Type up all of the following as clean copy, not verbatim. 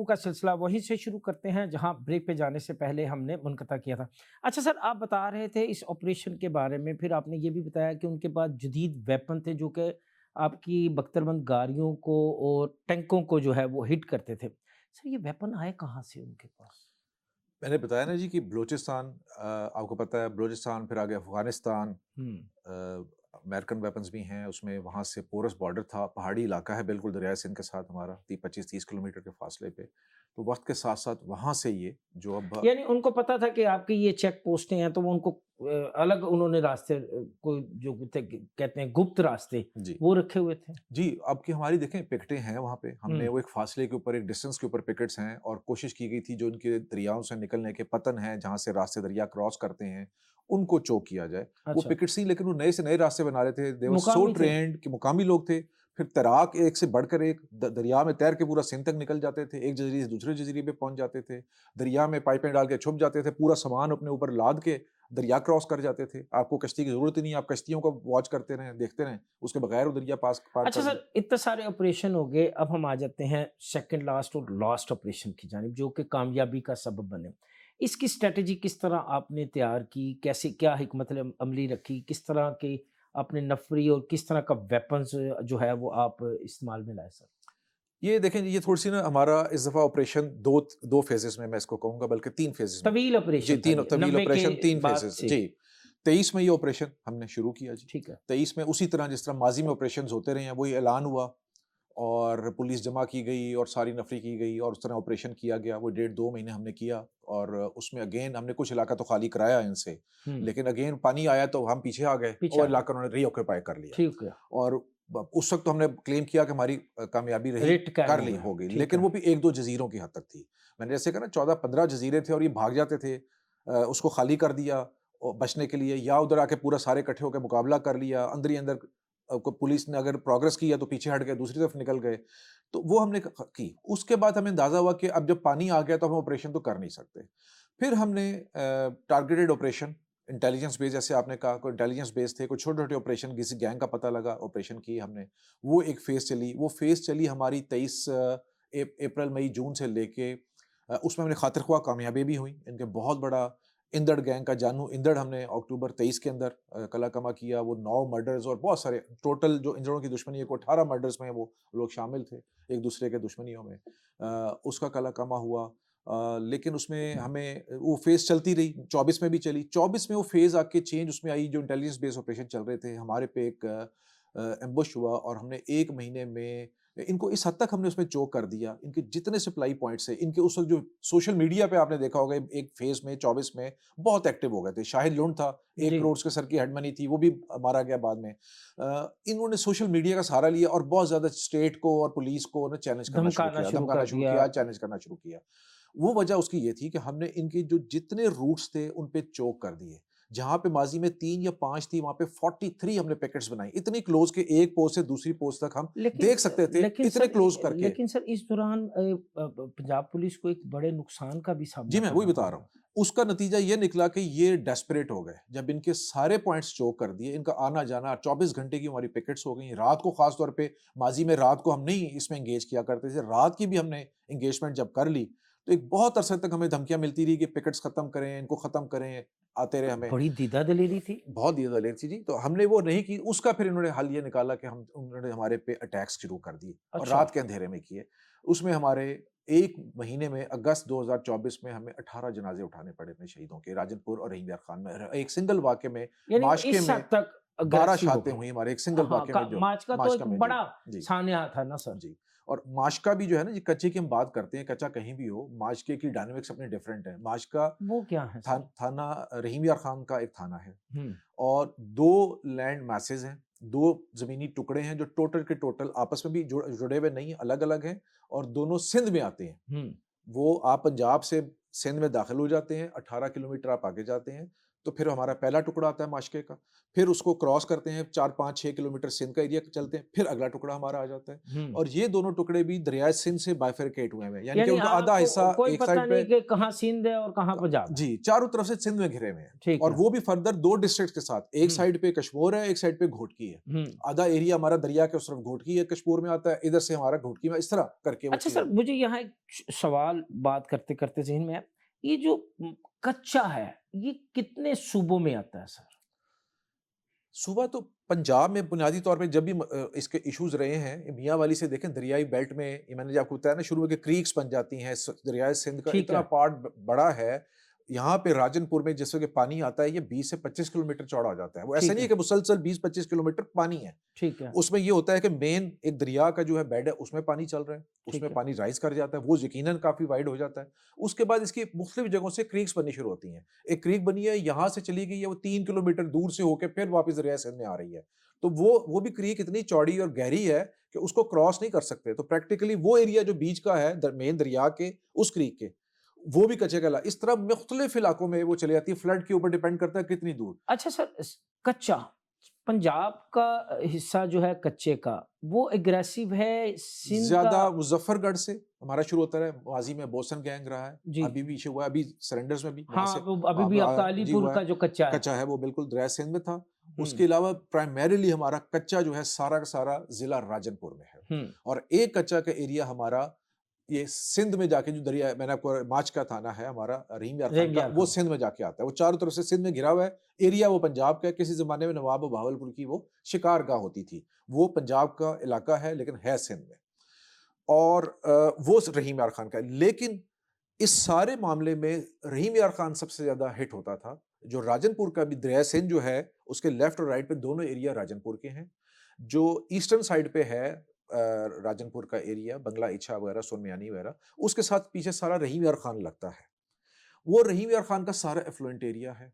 गुफ्तगू का सिलसिला वहीं से शुरू करते हैं जहां ब्रेक पे जाने से पहले हमने मुनक़ता किया था। अच्छा सर, आप बता रहे थे इस ऑपरेशन के बारे में, फिर आपने ये भी बताया कि उनके पास जदीद वेपन थे जो कि आपकी बख्तरबंद गाड़ियों को और टैंकों को जो है वो हिट करते थे। सर ये वेपन आए कहाँ से उनके पास? मैंने बताया ना जी कि बलूचिस्तान, आपको पता है बलूचिस्तान, फिर आगे अफ़गानिस्तान, हुँ। अमेरिकन वेपन्स भी हैं उसमें, वहाँ से पोरस बॉर्डर था, पहाड़ी इलाका है बिल्कुल दरियाए सिंध के साथ हमारा, 25-30 किलोमीटर के फासले पे। तो वक़्त के साथ-साथ वहाँ से ये जो अब यानी उनको पता था कि आपकी ये चेक पोस्टें हैं, तो वो उनको अलग उन्होंने रास्ते को जो थे कहते हैं गुप्त रास्ते, जी। वो रखे हुए थे? जी, अब की हमारी देखें पिकेटें हैं वहाँ पे, हमने हुँ। वो एक फासले के ऊपर, एक डिस्टेंस के ऊपर पिकेट्स हैं और कोशिश की गई थी जो उनके दरियाओं से निकलने के पतन हैं, जहाँ से रास्ते दरिया क्रॉस करते हैं, उनको चोक किया जाए। वो अच्छा, पिकेट्स ही, लेकिन वो नए से नए रास्ते बना रहे थे। दे वर सो मुकामी थे। ट्रेन्ड कि मुकामी लोग थे, फिर तैराक एक से बढ़कर एक दरिया में तैर के पूरा सिंध तक निकल जाते थे, एक जज़ीरे से दूसरे जज़ीरे पे पहुँच जाते थे, दरिया में पाइपें डाल के छुप जाते थे, पूरा सामान अपने ऊपर लाद के दरिया क्रॉस कर जाते थे। आपको कश्ती की ज़रूरत ही नहीं है, आप कश्तियों को वॉच करते रहें, देखते रहें, उसके बगैर वो दरिया पार अच्छा कर दें। सर, इतने सारे ऑपरेशन हो गए, अब हम आ जाते हैं सेकंड लास्ट और लास्ट ऑपरेशन की जानिब जो कि कामयाबी का सबब बने। इसकी स्ट्रैटेजी किस तरह आपने तैयार की? कैसे क्या हिकमत अमली रखी? किस तरह के आपने नफ़री और किस तरह का वेपन्स जो है वो आप इस्तेमाल में लाए सर? ये देखें, ये थोड़ी-सी ना हमारा इस दफ़ा ऑपरेशन 2 फ़ेज़ेज़ में मैं इसको कहूँगा, बल्कि 3 फ़ेज़ेज़ में। तवील जी, ऑपरेशन था 3 ये, तवील 90 के ऑपरेशन, 3 बाद फ़ेज़ेज़। से। जी, 23 में ये ऑपरेशन हमने शुरू किया जी। ठीक है। 23 में उसी तरह जिस तरह माज़ी में ऑपरेशंस होते रहे हैं, वही ऐलान हुआ और पुलिस जमा की गई और सारी नफ़री की गई और उस तरह ऑपरेशन किया गया। वो डेढ़ 2 महीने हमने किया और उसमें अगेन हमने कुछ इलाका तो खाली कराया इनसे, हुँ, लेकिन अगेन पानी आया तो हम पीछे आ गए, पीछे वो आ गए। इलाका उन्होंने रीऑक्यूपाई कर लिया। ठीक है। और उस वक़्त तो हमने क्लेम किया कि हमारी कामयाबी रही, रेट कायम कर हो ली, गया। हो गई। ठीक लेकिन है। वो भी 1-2 जज़ीरों की हद तक थी। मैंने जैसे कहा ना 14-15 जज़ीरे थे और ये भाग जाते थे, उसको खाली कर दिया बचने के लिए, या उधर आके पूरा सारे इकट्ठे होके मुकाबला कर लिया। अंदर ही अंदर को पुलिस ने अगर प्रोग्रेस की है तो पीछे हट गए, दूसरी तरफ निकल गए। तो वो हमने की। उसके बाद हमें अंदाज़ा हुआ कि अब जब पानी आ गया तो हम ऑपरेशन तो कर नहीं सकते। फिर हमने टारगेटेड ऑपरेशन, इंटेलिजेंस बेस, जैसे आपने कहा, कोई इंटेलिजेंस बेस थे, कोई छोटे-छोटे ऑपरेशन, किसी गैंग का पता लगा, ऑपरेशन किए हमने। वो एक फ़ेज़ चली। वो फ़ेज़ चली हमारी 23 अप्रैल, मई, जून से लेके उसमें हमने खातिर-ख्वाह कामयाबी भी हुई। इनके बहुत बड़ा इंदड़ गैंग का जानू इंदड़ हमने अक्टूबर 23 के अंदर कला-कमा किया। वो 9 मर्डर्स और बहुत सारे, टोटल जो इंदड़ों की दुश्मनी है, को 18 मर्डर्स में वो लोग शामिल थे, एक-दूसरे के दुश्मनियों में। उसका कला-कमा हुआ। लेकिन उसमें हमें वो फ़ेज़ चलती रही, 24 में भी चली। 24 में वो फ़ेज़ आके चेंज उसमें आई, जो इंटेलिजेंस बेस्ड ऑपरेशन चल रहे थे। हमारे पे एक एम्बुश हुआ और हमने 1 महीने में इनको इस हद तक हमने उसमें चोक कर दिया। इनके जितने सप्लाई पॉइंट्स थे, इनके उस वक़्त जो सोशल मीडिया पे आपने देखा होगा, एक फ़ेज़ में 24 में बहुत एक्टिव हो गए थे। शाहिद लुंड था, 1 जी, करोड़ उसके सर की हेड मनी थी, वो भी मारा गया बाद में। इन्होंने सोशल मीडिया का सहारा लिया और बहुत ज़्यादा स्टेट को और पुलिस को ना चैलेंज करना शुरू धमकाना किया, शुरू धमकाना कर शुरू दिया। किया, चैलेंज करना शुरू किया। वो वजह उसकी ये थी कि हमने इनके जो जितने रूट्स थे, उन पे चोक कर दिए। जहाँ पे माज़ी में 3 या 5 थी, वहाँ पे 43 हमने पैकेट्स बनाई। इतनी क्लोज़ कि एक पोस्ट से दूसरी पोस्ट तक हम लेकिन देख सकते थे, लेकिन इतने सर क्लोज़ करके। लेकिन सर इस दौरान पंजाब पुलिस को एक बड़े नुकसान का भी जी, सामना मैं वही करना बता पड़ा रहा हूँ। होगा। उसका नतीजा ये निकला कि ये डेस्परेट हो गए। जब इनके सारे पॉइंट्स चोक कर दिए, इनका आना-जाना 24 घंटे की हमारी पिकेट्स हो गई। रात को ख़ास तौर पे, माज़ी में रात को हम नहीं इसमें एंगेज किया करते थे। रात की भी हमने एंगेजमेंट जब कर ली, तो एक बहुत अरसे तक हमें धमकियाँ मिलती रही कि पिकेट्स ख़त्म करें, इनको ख़त्म करें, आते रहे हमें। बड़ी दीदा दलेरी थी। बहुत दिया था लेट जी, तो हमने वो नहीं की। उसका फिर इन्होंने हल ये निकाला कि हम उन्होंने हमारे पे अटैक्स शुरू कर दिए और अच्छा, रात के अंधेरे में किए। उसमें हमारे 1 महीने में, अगस्त 2024 में, हमें 18 जनाज़े उठाने पड़े अपने शहीदों के, राजनपुर और रहीम यार खान में। एक सिंगल वाक़ये में, यानी वो माशके इस में हद तक 12 अग्रेसिव हो शहादतें गए। हुई हमारे एक सिंगल हाँ, वाक़ये का में, जो मार्च का तो एक माशका में। जी, बड़ा जी। सान्या था ना सर। जी, और माशका भी जो है ना, ये कच्चे की हम बात करते हैं, कच्चा कहीं भी हो, माशके की डायनामिक्स अपनी डिफरेंट है। माशका वो क्या है सर? थाना रहीम यार खान का एक थाना है। हुँ, और 2 लैंड मासेस हैं, 2 ज़मीनी टुकड़े हैं जो टोटल के टोटल आपस में भी जुड़े हुए नहीं हैं, अलग-अलग हैं और दोनों सिंध में आते हैं। हुँ, वो आप पंजाब से सिंध में दाखिल हो जाते हैं, 18 किलोमीटर आप आगे जाते हैं, तो फिर हमारा पहला टुकड़ा आता है माशके का, फिर उसको क्रॉस करते हैं 4-5-6 किलोमीटर सिंध का एरिया चलते हैं, फिर अगला टुकड़ा हमारा आ जाता है। हुँ। और ये दोनों टुकड़े भी दरियाए सिंध से बाइफरकेट हुए हैं, यानी कि यानी उनका आधा आपको हिस्सा कोई एक पता साइड पे नहीं कि कहाँ सिंध है और कहाँ पंजाब है। जी, चारों तरफ से सिंध में घिरे हुए हैं ठीक और है। वो भी फर्दर 2 डिस्ट्रिक्ट्स के साथ। एक हुँ, साइड पे कशमोर है, एक साइड पे घोटकी है। हुँ। आधा एरिया हमारा दरिया के उस तरफ घोटकी है, कशमोर में आता है, इधर से हमारा घोटकी में, इस तरह करके वो अच्छा चीज़ें। सर, मुझे यहाँ एक सवाल बात करते-करते ज़हन में आया, ये जो कच्चा है, ये कितने सूबों में आता है सर? सूबा तो पंजाब में बुनियादी तौर पे जब भी इसके इश्यूज़ रहे हैं, मियाँवाली से देखें दरियाई बेल्ट में, ये मैंने जो आपको बताया ना शुरू में कि क्रीक्स बन जाती हैं, दरियाए सिंध का ठीक इतना है, पार्ट बड़ा है। यहाँ पे राजनपुर में जिस वक़्त पानी आता है, ये 20 से 25 किलोमीटर चौड़ा हो जाता है। वो ऐसा ठीक नहीं है है, कि मुसलसल 20-25 किलोमीटर पानी है। ठीक है, उसमें ये होता है कि मेन एक दरिया का जो है बेड है, उसमें पानी चल रहा है, उसमें ठीक है। पानी राइज़ कर जाता है, वो यकीनन काफ़ी वाइड हो जाता है। उसके बाद इसकी मुख्तलिफ जगहों से क्रीक्स बननी शुरू होती हैं। एक क्रीक बनी है, यहाँ से चली गई है, वो 3 किलोमीटर दूर से होके फिर वापस दरिया सिंध में आ रही है। तो वो भी क्रीक इतनी चौड़ी और गहरी है कि उसको क्रॉस नहीं कर सकते। तो प्रैक्टिकली वो एरिया जो बीच का है मेन दरिया के, उस क्रीक के, वो भी कच्चे का इस तरह मुख्तलिफ इलाकों में वो चली जाती है। फ्लड के ऊपर डिपेंड करता है कितनी दूर। अच्छा सर, कच्चा, पंजाब का हिस्सा जो है कच्चे का, वो एग्रेसिव है, सिंध का। ज़्यादा मुज़फ़्फ़रगढ़ से हमारा शुरू होता है, माज़ी में बोसन गैंग रहा है, जी। अभी भी इश्यू हुआ है, अभी सरेंडर्स में भी वहाँ हाँ, से वो अभी भी आपका जी अलीपुर हुआ है, का जो कच्चा है। कच्चा है वो बिल्कुल दरिया सिंध में था। हुँ, उसके अलावा प्राइमरीली हमारा कच्चा जो है सारा का सारा ज़िला राजनपुर में है हुँ, और एक कच्चा का एरिया हमारा ये सिंध में जाके जो दरिया मैंने आपको माच का थाना है हमारा रहीम यार खान रेम का, यार वो खान। सिंध में जाके आता है। वो चारों तरफ से सिंध में घिरा हुआ है, एरिया वो पंजाब का है, किसी ज़माने में नवाब बहावलपुर की वो शिकारगाह होती थी। वो पंजाब का इलाका है लेकिन है सिंध में। और वो रहीम यार खान का है। लेकिन इस सारे मामले में रहीम यार खान सबसे ज़्यादा हिट होता था। जो राजनपुर का भी दरिया सिंध जो है, उसके लेफ्ट और राइट पे दोनों एरिया राजनपुर के हैं। जो ईस्टर्न साइड पे है राजनपुर का एरिया, बंगला इच्छा वगैरह, सुरमियानी वगैरह, उसके साथ पीछे सारा रहीम यार खान लगता है। वो रहीम यार खान का सारा एफ्लुएंट एरिया है।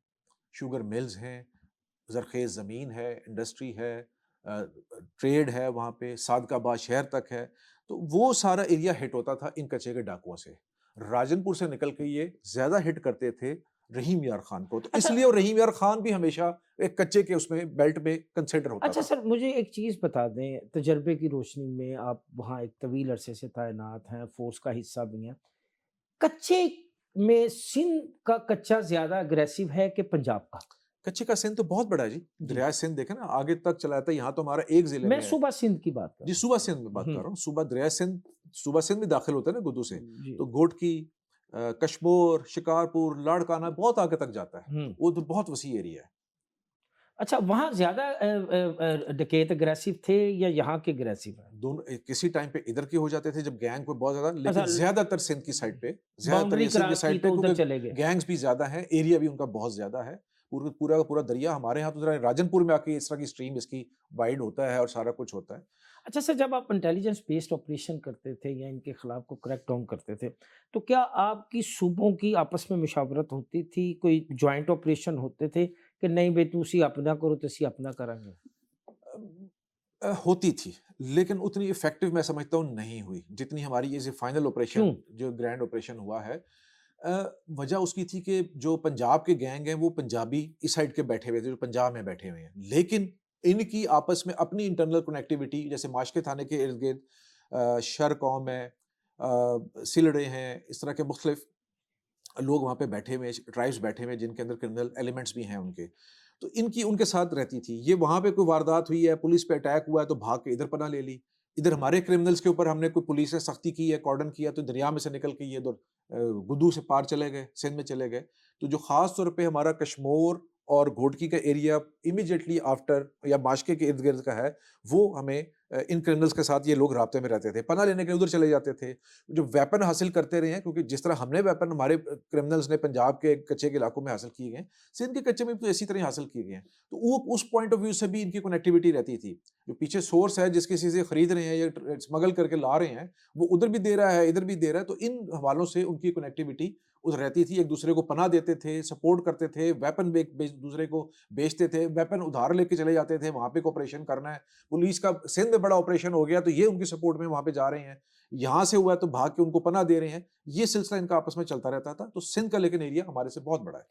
शुगर मिल्स हैं, ज़रख़ेज़ ज़मीन है, इंडस्ट्री है, ट्रेड है वहाँ पे, सादकाबाद शहर तक है। तो वो सारा एरिया हिट होता था इन कच्चे के डाकुओं से। राजनपुर से निकल के ये ज़्यादा हिट करते थे रहीम यार खान को। तो अच्छा इसलिए वो रहीम यार खान भी हमेशा एक कच्चे के उसमें बेल्ट में कंसिडर होता अच्छा था। सर, मुझे एक चीज़ बता दें, तजर्बे की रोशनी में आप वहाँ एक तवील अरसे से तैनात हैं, फ़ोर्स का हिस्सा भी हैं। कच्चे में सिंध का कच्चा ज़्यादा अग्रेसिव है कि पंजाब का? कच्चे का सिंध तो बहुत बड़ा है जी। जी। दरिया सिंध देखें ना आगे तक चला जाता है, यहाँ तो हमारा एक ज़िले मैं में है। सूबा सिंध की बात कर जी, रहा सूबा सिंध में हूँ। बात कर हुँ, रहा हूँ। सूबा सिंध में दाखिल होता है ना गुद्दू से। जी। तो घोटकी कशमोर, शिकारपुर, लाड़काना बहुत आगे तक जाता है। हुँ। वो तो बहुत वसी एरिया है। अच्छा, वहाँ ज़्यादा डकैत अग्रेसिव थे या यहाँ के अग्रेसिव हैं? दोनों किसी टाइम पे इधर के हो जाते थे जब गैंग कोई बहुत ज़्यादा, अच्छा लेकिन ज़्यादातर सिंध की साइड पे, ज़्यादातर बाउंड्री ये सिंध की क्रॉस की साइड पे तो उधर क्योंकि चले गए। गैंग्स भी ज़्यादा हैं, एरिया भी उनका बहुत ज़्यादा है। पूरा का पूरा दरिया हमारे यहाँ तो ज़रा राजनपुर में आके इस तरह की स्ट्रीम इसकी वाइड होता है और सारा कुछ होता है। अच्छा सर, जब आप इंटेलिजेंस बेस्ड ऑपरेशन करते थे या इनके खिलाफ को क्रैक डाउन करते थे, तो क्या आपकी सूबों की आपस में मुशावरत होती थी? कोई जॉइंट ऑपरेशन होते थे कि नहीं बे तुसी अपना करो तो असी अपना करांगे? होती थी, लेकिन उतनी इफ़ेक्टिव मैं समझता हूँ नहीं हुई, जितनी हमारी ये जो फाइनल क्यों? ऑपरेशन जो ग्रैंड ऑपरेशन हुआ है। वजह उसकी थी कि जो पंजाब के गैंग हैं वो पंजाबी इस साइड के बैठे हुए थे, जो पंजाब में बैठे हुए हैं। लेकिन इनकी आपस में अपनी इंटरनल कनेक्टिविटी जैसे माशके थाने के इर्द-गिर्द शर कौम है, सिलड़े हैं, इस तरह के मुख्तलिफ लोग वहाँ पे बैठे हुए हैं, ट्राइब्स बैठे हुए हैं जिनके अंदर क्रिमिनल एलिमेंट्स भी हैं उनके। तो इनकी उनके साथ रहती थी। ये वहाँ पे कोई वारदात हुई है, पुलिस पे अटैक हुआ है तो भाग के इधर पनाह ले ली। इधर हमारे क्रिमिनल्स के ऊपर हमने कोई पुलिस ने सख्ती की है, कॉर्डन किया तो दरिया में से निकल के ये इधर गुद्दू से पार चले गए, सिंध में चले गए। तो जो ख़ास तौर पे हमारा कशमोर और घोटकी का एरिया इमीडिएटली आफ्टर या माशके के इर्द-गिर्द का है, वो हमें इन क्रिमिनल्स के साथ ये लोग राब्ते में रहते थे। पनाह लेने के लिए उधर चले जाते थे। जो वेपन हासिल करते रहे हैं क्योंकि जिस तरह हमने वेपन हमारे क्रिमिनल्स ने पंजाब के कच्चे के इलाकों में हासिल किए गए हैं, सिंध के कच्चे में भी तो इसी तरह ही हासिल किए गए हैं। तो वो उस पॉइंट ऑफ व्यू से भी इनकी कनेक्टिविटी रहती थी। जो पीछे सोर्स है जिस किसी से खरीद रहे हैं या स्मगल करके ला रहे हैं, वो उधर भी दे रहा है, इधर भी दे रहा है, तो इन हवालों से उनकी कनेक्टिविटी उधर रहती थी। एक दूसरे को पनाह देते थे, सपोर्ट करते थे, वेपन दूसरे को बेचते थे, वेपन उधार लेके चले जाते थे, वहाँ पे ऑपरेशन करना है। पुलिस का सिंध में बड़ा ऑपरेशन हो गया तो ये उनकी सपोर्ट में वहाँ पे जा रहे हैं। यहाँ से हुआ है तो भाग के उनको पनाह दे रहे हैं। ये सिलसिला इनका आपस में चलता रहता था। तो सिंध का लेकिन एरिया हमारे से बहुत बड़ा है।